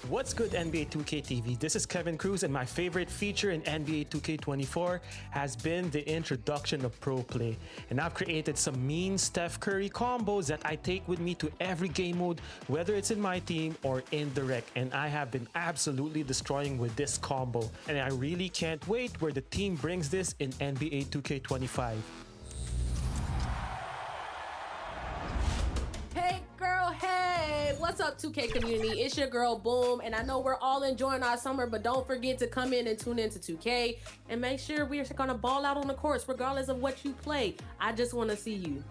What's good, NBA 2K TV? This is Kevin Cruz, and my favorite feature in NBA 2K24 has been the introduction of Pro Play. And I've created some mean Steph Curry combos that I take with me to every game mode, whether it's in my team or in the rec. And I have been absolutely destroying with this combo. And I really can't wait where the team brings this in NBA 2K25. What's up, 2K community? It's your girl Boom, and I know we're all enjoying our summer, but don't forget to come in and tune into 2K and make sure we're gonna ball out on the course regardless of what you play. I just want to see you.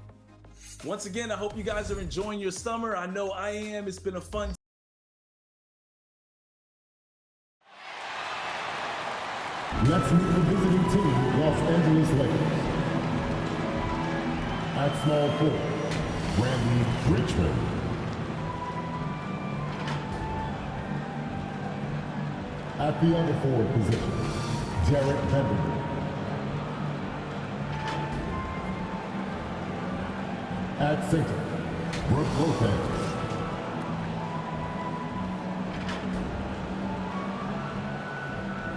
Once again, I hope you guys are enjoying your summer. I know I am. It's been a fun Let's meet the visiting team, Los Angeles Lakers. At small forward, Randy Richmond. At the other forward position, Jarrett Vanderbilt. At center, Brook Lopez.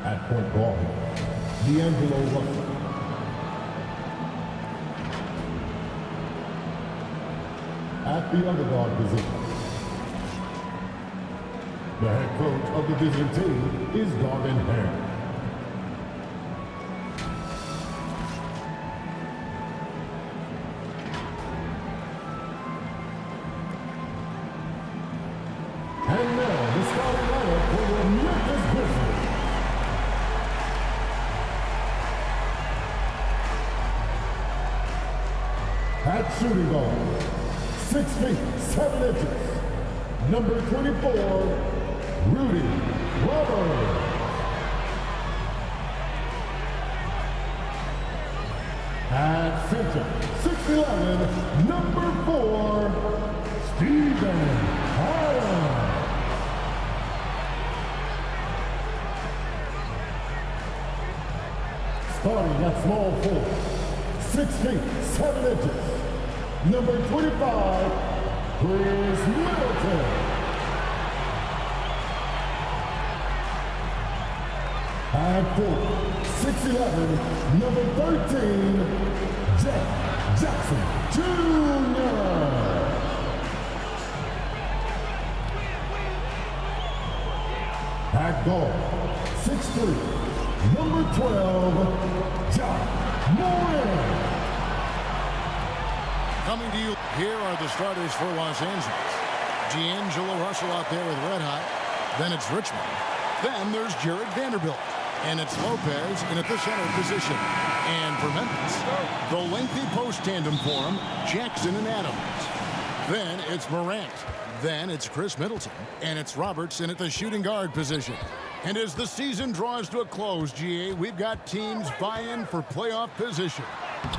At point guard, D'Angelo Russell. At the other guard position, the head coach of the visiting team is Darvin Ham. And now, the starting lineup for the Memphis Grizzlies. At shooting guard, 6 feet, 7 inches, number 24, Rudy Roberts. At center, 6'11", number 4, Steven Adams. Starting at small forward, 6 feet, 7 inches, number 25, Chris Middleton. At forward, 6'11", number 13, Jeff Jackson Jr. At guard, 6'3", number 12, John Moran. Coming to you, here are the starters for Los Angeles. D'Angelo Russell out there with Red Hot. Then it's Richmond. Then there's Jarrett Vanderbilt. And it's Lopez in at the center position. And for Memphis, the lengthy post tandem for him, Jackson and Adams. Then it's Morant. Then it's Chris Middleton. And it's Roberts in at the shooting guard position. And as the season draws to a close, GA, we've got teams vying for playoff position,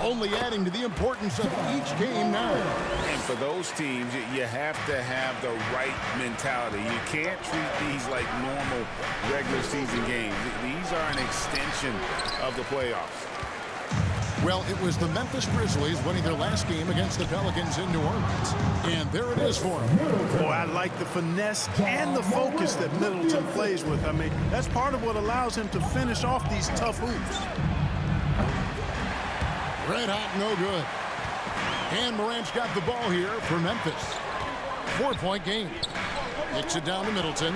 only adding to the importance of each game now. And for those teams, you have to have the right mentality. You can't treat these like normal regular season games. These are an extension of the playoffs. Well, it was the Memphis Grizzlies winning their last game against the Pelicans in New Orleans. And there it is for them. Boy, I like the finesse and the focus that Middleton plays with. I mean, that's part of what allows him to finish off these tough hoops. Red hot, no good. And Morant's got the ball here for Memphis. 4-point game. Kicks it down to Middleton.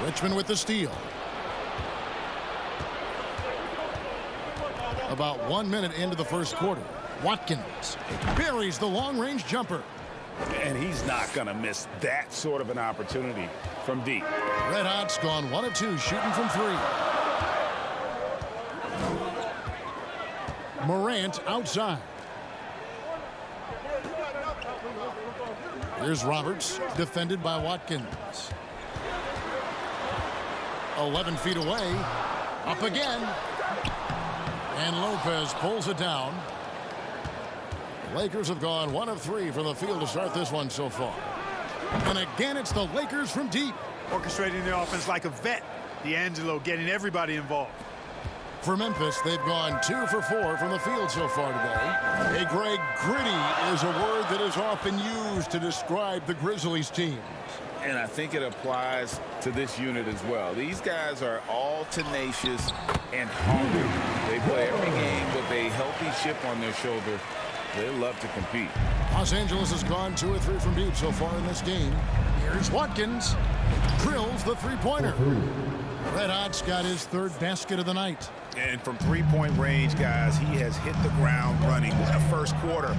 Richmond with the steal. About 1 minute into the first quarter. Watkins buries the long-range jumper. And he's not going to miss that sort of an opportunity from deep. Red Hot's gone 1 of 2 shooting from 3. Morant outside. Here's Roberts, defended by Watkins. 11 feet away. Up again. And Lopez pulls it down. The Lakers have gone 1 of 3 from the field to start this one so far. And again, it's the Lakers from deep. Orchestrating the offense like a vet. D'Angelo getting everybody involved. For Memphis, they've gone 2 for 4 from the field so far today. Hey, Greg, gritty is a word that is often used to describe the Grizzlies teams. And I think it applies to this unit as well. These guys are all tenacious and hungry. They play every game with a healthy chip on their shoulder. They love to compete. Los Angeles has gone 2 or 3 from deep so far in this game. Here's Watkins. Drills the three-pointer. Red Hot's got his 3rd basket of the night. And from three-point range, guys, he has hit the ground running. What a first quarter.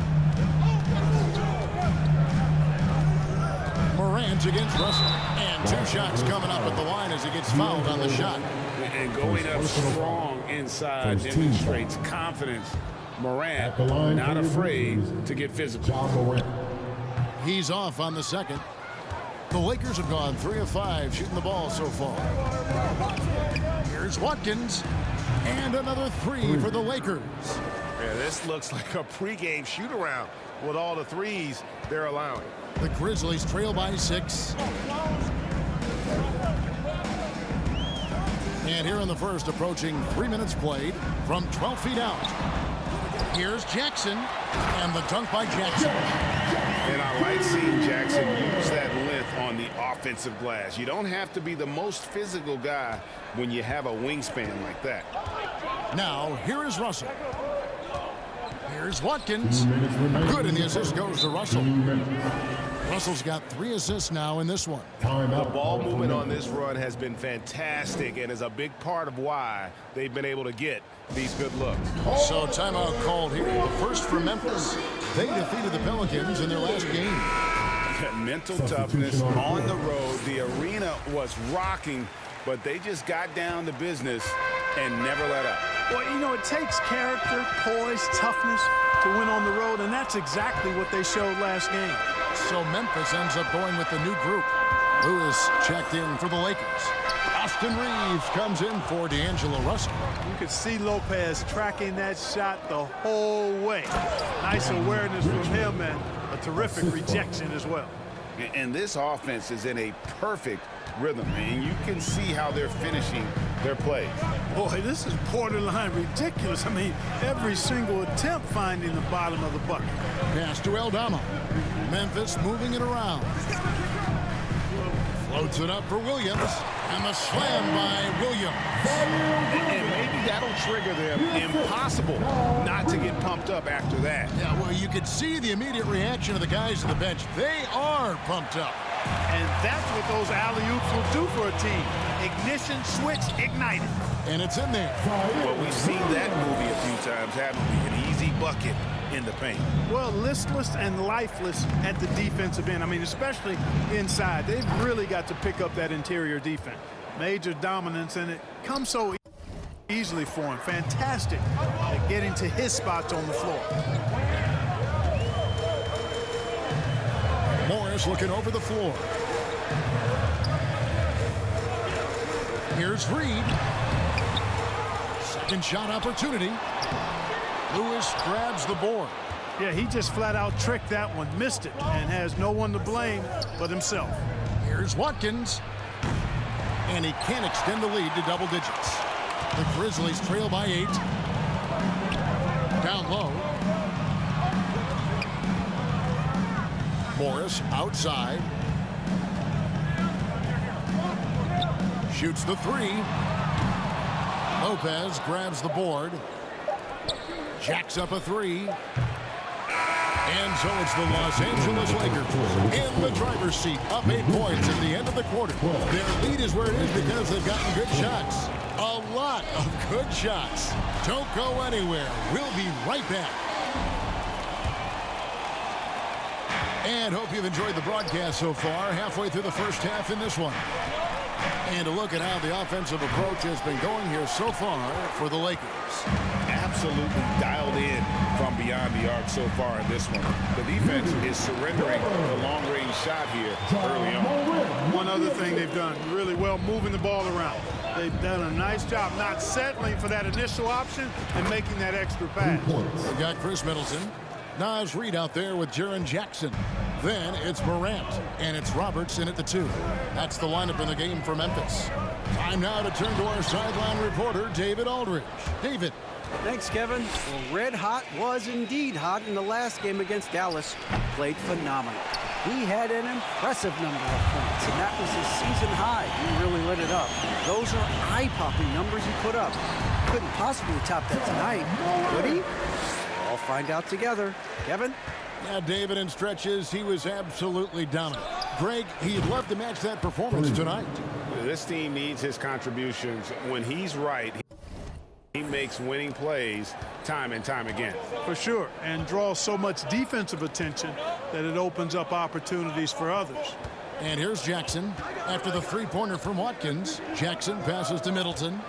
Morant against Russell. And 2 shots coming up at the line as he gets fouled on the shot. And going up strong inside demonstrates confidence. Morant not afraid to get physical. He's off on the second. The Lakers have gone 3 of 5 shooting the ball so far. Here's Watkins. And another 3 for the Lakers. Yeah, this looks like a pregame shoot-around with all the threes they're allowing. The Grizzlies trail by 6. And here in the first, approaching 3 minutes played from 12 feet out. Here's Jackson, and the dunk by Jackson. And I like seeing Jackson use that length on the offensive glass. You don't have to be the most physical guy when you have a wingspan like that. Now, here is Russell. Here's Watkins. Good, and the assist goes to Russell. Russell's got 3 assists now in this one. The ball movement on this run has been fantastic and is a big part of why they've been able to get these good looks. So timeout called here. The first for Memphis. They defeated the Pelicans in their last game. Mental toughness on the road. The arena was rocking, but they just got down to business and never let up. Well, you know, it takes character, poise, toughness to win on the road, and that's exactly what they showed last game. So Memphis ends up going with the new group. Lewis checked in for the Lakers. Austin Reeves comes in for D'Angelo Russell. You could see Lopez tracking that shot the whole way. Nice awareness from him and a terrific rejection as well. And this offense is in a perfect rhythm, and you can see how they're finishing their plays. Boy, this is borderline ridiculous. I mean, every single attempt finding the bottom of the bucket. Pass to Aldama. Memphis moving it around. Floats it up for Williams. And the slam by Williams. And maybe that'll trigger them. Impossible not to get pumped up after that. Yeah, well, you could see the immediate reaction of the guys on the bench. They are pumped up. And that's what those alley-oops will do for a team. Ignition, switch, ignited. And it's in there. Well, we've seen that movie a few times, haven't we? An easy bucket in the paint. Well, listless and lifeless at the defensive end. I mean, especially inside. They've really got to pick up that interior defense. Major dominance, and it comes so easily for him. Fantastic at getting to his spots on the floor. Morris looking over the floor. Here's Reed. Second shot opportunity. Lewis grabs the board. Yeah, he just flat out tricked that one, missed it, and has no one to blame but himself. Here's Watkins. And he can't extend the lead to double digits. The Grizzlies trail by 8. Down low. Morris outside. Shoots the 3. Lopez grabs the board. Jacks up a 3. And so it's the Los Angeles Lakers in the driver's seat, up 8 points at the end of the quarter. Their lead is where it is because they've gotten good shots. A lot of good shots. Don't go anywhere. We'll be right back. And hope you've enjoyed the broadcast so far. Halfway through the first half in this one. And a look at how the offensive approach has been going here so far for the Lakers. Absolutely dialed in from beyond the arc so far in this one. The defense is surrendering the long-range shot here early on. One other thing they've done really well, moving the ball around. They've done a nice job not settling for that initial option and making that extra pass. We've got Chris Middleton. Naz Reid out there with Jaren Jackson. Then it's Morant, and it's Robertson at the 2. That's the lineup in the game for Memphis. Time now to turn to our sideline reporter, David Aldridge. David. Thanks, Kevin. Well, Red Hot was indeed hot in the last game against Dallas. Played phenomenal. he had an impressive number of points, and that was his season high. He really lit it up. Those are eye-popping numbers he put up. Couldn't possibly top that tonight, could he? We'll find out together. Kevin? Yeah, David, in stretches, he was absolutely dominant. Greg, he'd love to match that performance tonight. This team needs his contributions. When he's right, he makes winning plays time and time again. For sure, and draws so much defensive attention that it opens up opportunities for others. And here's Jackson. After the three-pointer from Watkins, Jackson passes to Middleton.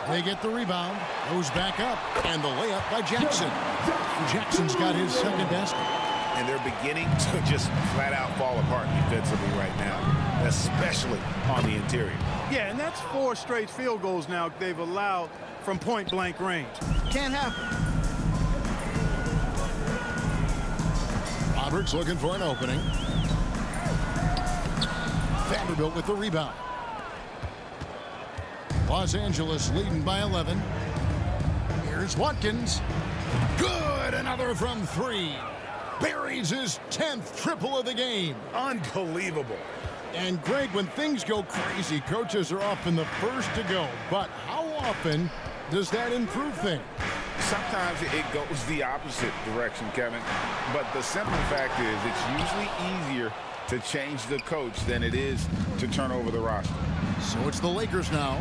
They get the rebound, goes back up, and the layup by Jackson. Jackson's got his second basket. And they're beginning to just flat out fall apart defensively right now, especially on the interior. Yeah, and that's 4 straight field goals now they've allowed from point-blank range. Can't happen. Roberts looking for an opening. Vanderbilt with the rebound. Los Angeles leading by 11. Here's Watkins. Good, another from 3. Buries his 10th triple of the game. Unbelievable. And Greg, when things go crazy, coaches are often the first to go. But how often does that improve things? Sometimes it goes the opposite direction, Kevin. But the simple fact is it's usually easier to change the coach than it is to turn over the roster. So it's the Lakers now,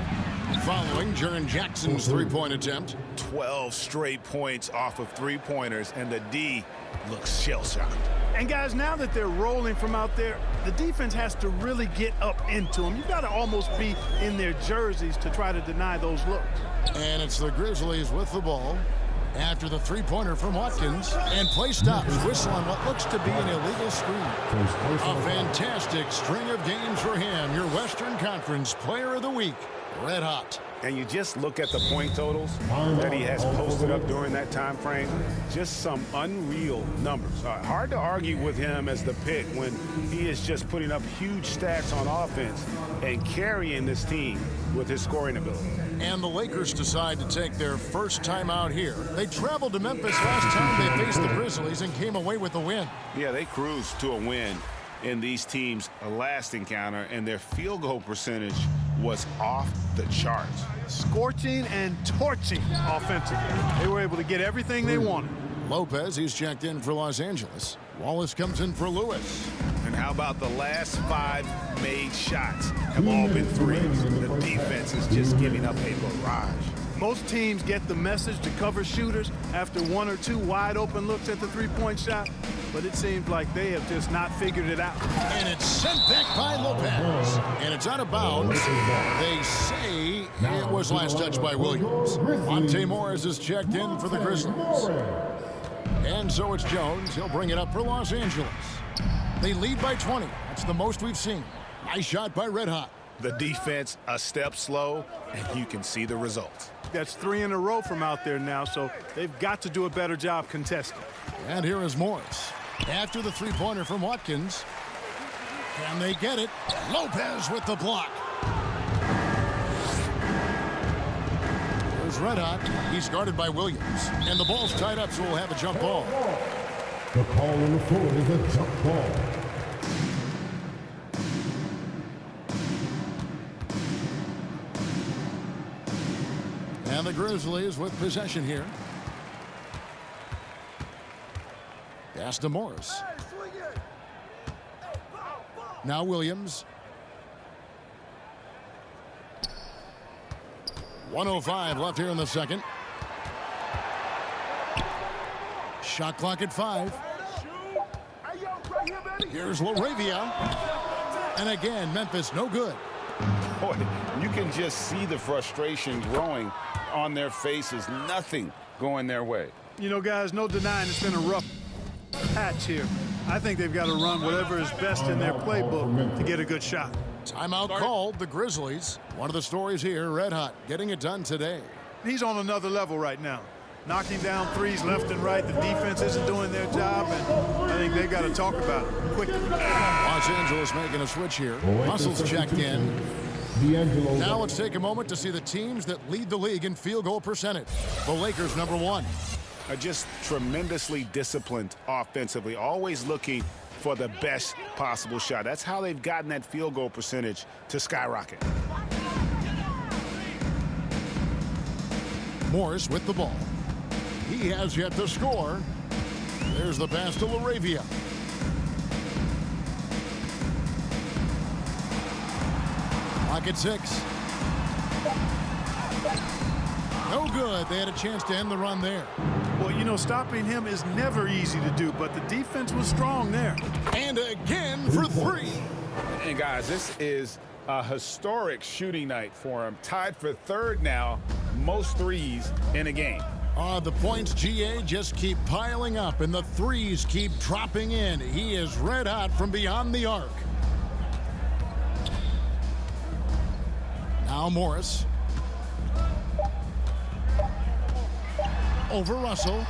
following Jaren Jackson's three-point attempt. 12 straight points off of three-pointers, and the D looks shell-shocked. And guys, now that they're rolling from out there, the defense has to really get up into them. You've got to almost be in their jerseys to try to deny those looks. And it's the Grizzlies with the ball after the three-pointer from Watkins. And play stops. Whistle on what looks to be an illegal screen. A fantastic string of games for him. Your Western Conference Player of the Week. Red hot. And you just look at the point totals that he has posted up during that time frame. Just some unreal numbers. Hard to argue with him as the pick when he is just putting up huge stats on offense and carrying this team with his scoring ability. And the Lakers decide to take their first time out here. They traveled to Memphis last time they faced the Grizzlies and came away with a win. Yeah, they cruised to a win in these teams' last encounter, and their field goal percentage was off the charts. Scorching and torching offensively. They were able to get everything they wanted. Lopez, he's checked in for Los Angeles. Wallace comes in for Lewis. And how about the last 5 made shots have all been threes? The defense is just giving up a barrage. Most teams get the message to cover shooters after 1 or 2 wide open looks at the three-point shot, but it seems like they have just not figured it out. And it's sent back by Lopez. And it's out of bounds. They say it was last touched by Williams. Monte Morris is checked in for the Grizzlies. And so it's Jones. He'll bring it up for Los Angeles. They lead by 20. That's the most we've seen. Nice shot by Red Hot. The defense a step slow, and you can see the results. That's 3 in a row from out there now, so they've got to do a better job contesting. And here is Morris. After the three-pointer from Watkins. Can they get it? Lopez with the block. There's Red Hot. He's guarded by Williams. And the ball's tied up, so we'll have a jump ball. The call on the floor is a jump ball. And the Grizzlies with possession here. Pass to Morris. Now Williams. 1:05 left here in the second. Shot clock at 5. Here's LaRavia. And again, Memphis no good. Boy, you can just see the frustration growing on their faces. Nothing going their way. You know, guys, no denying it's been a rough patch here. I think they've got to run whatever is best in their playbook to get a good shot. Timeout called, the Grizzlies. One of the stories here, Red Hot getting it done today. He's on another level right now. Knocking down threes left and right. The defense isn't doing their job, and I think they've got to talk about it quickly. Los Angeles making a switch here. Russell's checked in. Now let's take a moment to see the teams that lead the league in field goal percentage. The Lakers, number 1. are just tremendously disciplined offensively, always looking for the best possible shot. That's how they've gotten that field goal percentage to skyrocket. Morris with the ball. He has yet to score. There's the pass to LaRavia. Pocket 6. No good. They had a chance to end the run there. Well, you know, stopping him is never easy to do, but the defense was strong there. And again for 3. And guys, this is a historic shooting night for him. Tied for 3rd now, most threes in a game. The points, GA, just keep piling up, and the threes keep dropping in. He is red hot from beyond the arc. Now Morris. Over Russell.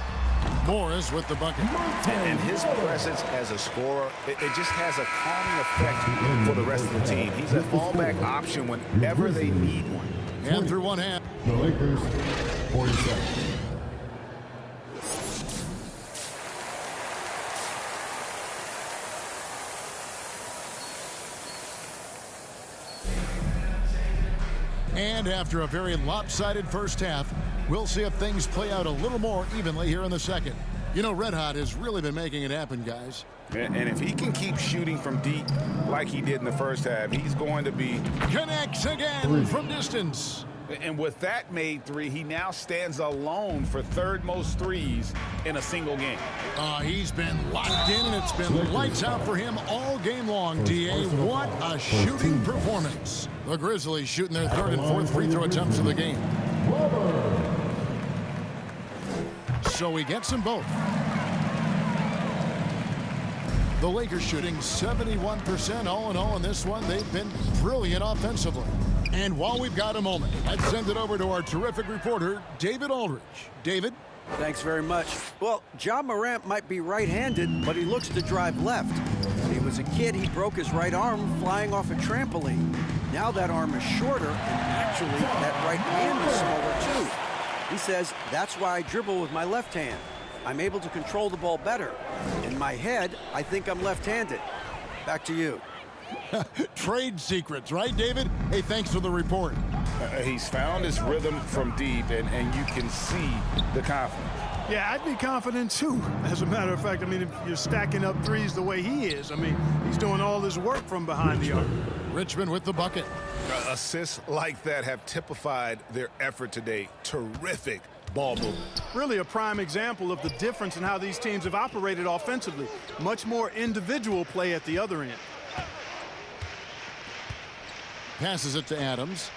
Morris with the bucket. And his presence as a scorer, it just has a calming effect for the rest of the team. He's a fallback option whenever they need one. And through one hand. The Lakers, 47. And after a very lopsided first half, we'll see if things play out a little more evenly here in the second. You know, Red Hot has really been making it happen, guys. And if he can keep shooting from deep like he did in the first half, he's going to be... Connects again from distance. And with that made 3, he now stands alone for 3rd most threes in a single game. He's been locked in, and it's been lights out for him all game long, DA. What a shooting performance. The Grizzlies shooting their 3rd and 4th free throw attempts of the game. So he gets them both. The Lakers shooting 71% all in all in this one. They've been brilliant offensively. And while we've got a moment, let's send it over to our terrific reporter, David Aldridge. David? Thanks very much. Well, Ja Morant might be right-handed, but he looks to drive left. When he was a kid, he broke his right arm flying off a trampoline. Now that arm is shorter, and actually that right hand is smaller too. He says, that's why I dribble with my left hand. I'm able to control the ball better. In my head, I think I'm left-handed. Back to you. Trade secrets, right, David? Hey, thanks for the report. He's found his rhythm from deep, and you can see the confidence. Yeah, I'd be confident too. As a matter of fact, I mean, if you're stacking up threes the way he is, I mean, he's doing all his work from behind the arc. Richmond with the bucket. Assists like that have typified their effort today. Terrific ball movement. Really a prime example of the difference in how these teams have operated offensively. Much more individual play at the other end. Passes it to Adams.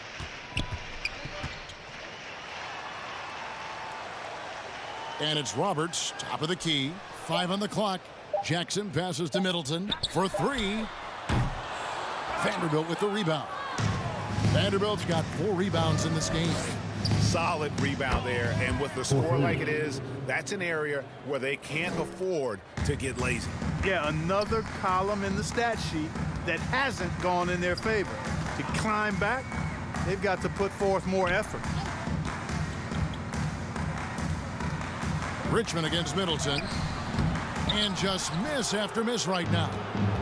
And it's Roberts, top of the key. 5 on the clock. Jackson passes to Middleton for 3. Vanderbilt with the rebound. Vanderbilt's got 4 rebounds in this game. Solid rebound there, and with the score like it is, that's an area where they can't afford to get lazy. Yeah, another column in the stat sheet that hasn't gone in their favor. To climb back, they've got to put forth more effort. Richmond against Middleton. And just miss after miss right now.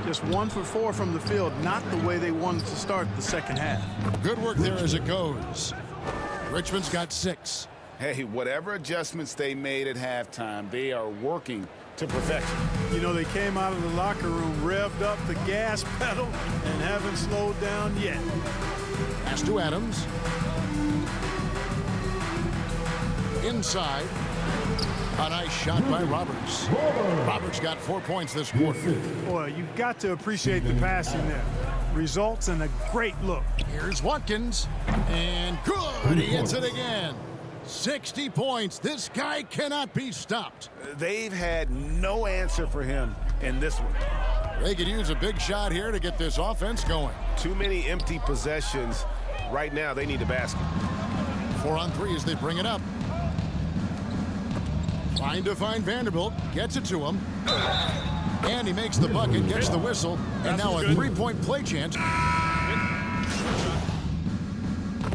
Just 1 for 4 from the field, not the way they wanted to start the second half. Good work there as it goes. Richmond's got 6. Hey, whatever adjustments they made at halftime, they are working to perfection. You know, they came out of the locker room, revved up the gas pedal, and haven't slowed down yet. Pass to Adams. Inside. A nice shot by Roberts. Roberts got 4 points this quarter. Boy, you've got to appreciate the passing there. Results in a great look. Here's Watkins. And good. He hits it again. 60 points. This guy cannot be stopped. They've had no answer for him in this one. They could use a big shot here to get this offense going. Too many empty possessions. Right now, they need a basket. 4 on 3 as they bring it up. Trying to find Vanderbilt. Gets it to him. And he makes the bucket, gets the whistle, and now a 3-point play chance.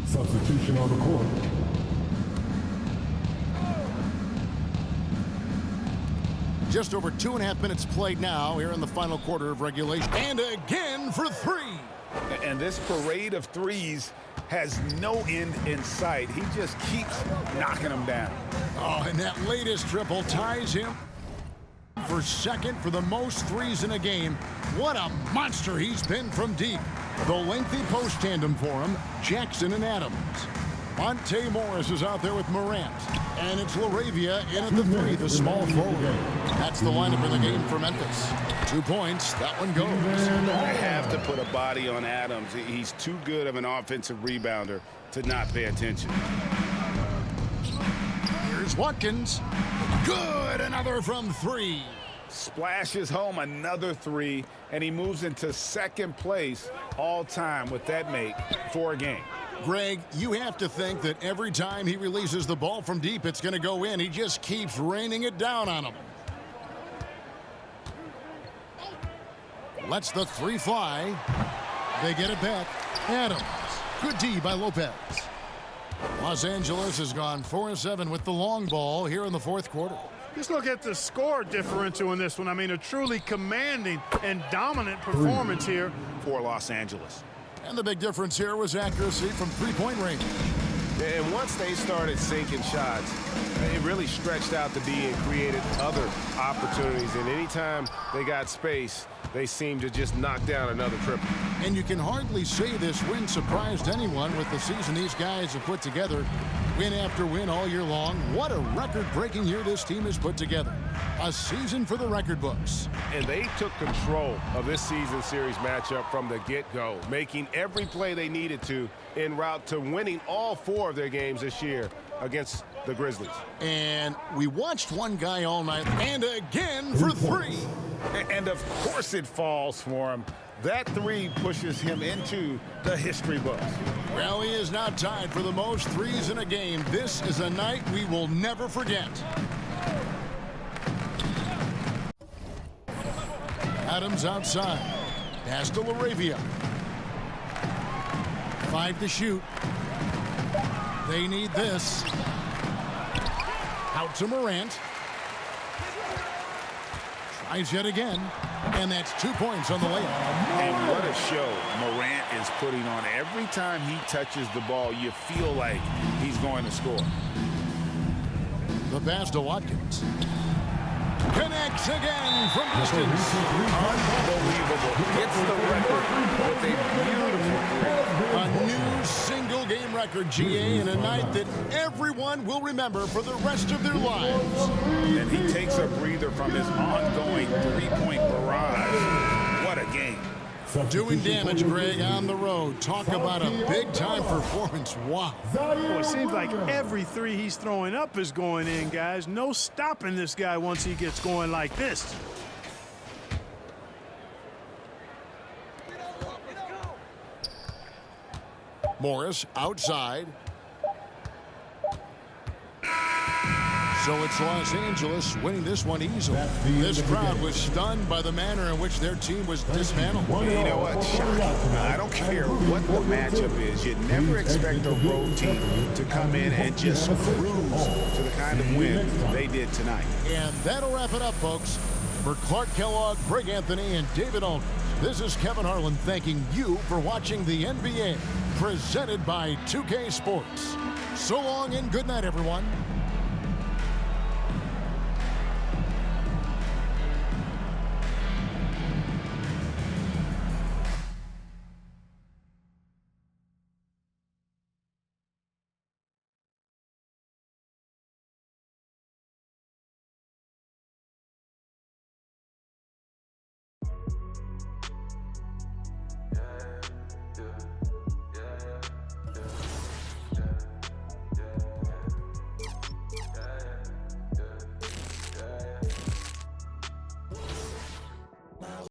Substitution on the court. Just over 2.5 minutes played now here in the final quarter of regulation. And again for three. And this parade of threes has no end in sight. He just keeps knocking them down. Oh, and that latest triple ties him for second for the most threes in a game. What a monster he's been from deep. The lengthy post tandem for him, Jackson and Adams. Monte Morris is out there with Morant. And it's LaRavia in at the three, the small forward. That's the lineup in the game for Memphis. 2 points, that one goes. I have to put a body on Adams. He's too good of an offensive rebounder to not pay attention. Here's Watkins. Good, another from three. Splashes home another three, and he moves into second place all time with that make for a game. Greg, you have to think that every time he releases the ball from deep, it's going to go in. He just keeps raining it down on him. Lets the three fly. They get it back. Adams. Good D by Lopez. Los Angeles has gone 4-7 with the long ball here in the fourth quarter. Just look at the score differential in this one. I mean, a truly commanding and dominant performance here for Los Angeles. And the big difference here was accuracy from three-point range. And once they started sinking shots, it really stretched out the D and created other opportunities. And anytime they got space, they seemed to just knock down another triple. And you can hardly say this win surprised anyone with the season these guys have put together. Win after win all year long. What a record-breaking year this team has put together. A season for the record books. And they took control of this season series matchup from the get-go, making every play they needed to en route to winning all 4 of their games this year against the Grizzlies. And we watched one guy all night, and again for three. And of course it falls for him. That three pushes him into the history books. Well, he is now tied for the most threes in a game. This is a night we will never forget. Adams outside. Pass to LaRavia. 5 to shoot. They need this. Out to Morant. Tries yet again. And that's 2 points on the layup. And what a show Morant is putting on. Every time he touches the ball, you feel like he's going to score. The pass to Watkins. Connects again from distance. Unbelievable. It's the record with a beautiful three. A new single-game record, GA, in a night that everyone will remember for the rest of their lives. And he takes a breather from his ongoing three-point barrage. What a game. Doing damage, Greg, on the road. Talk about a big-time performance. Wow. Well, it seems like every three he's throwing up is going in, guys. No stopping this guy once he gets going like this. Morris outside. So it's Los Angeles winning this one easily. This crowd was stunned by the manner in which their team was dismantled. You know what? Shocking. I don't care what the matchup is. You never expect a road team to come in and just cruise to the kind of win they did tonight. And that'll wrap it up, folks. For Clark Kellogg, Greg Anthony, and David Aldridge, this is Kevin Harlan thanking you for watching the NBA presented by 2K Sports. So long and good night, everyone.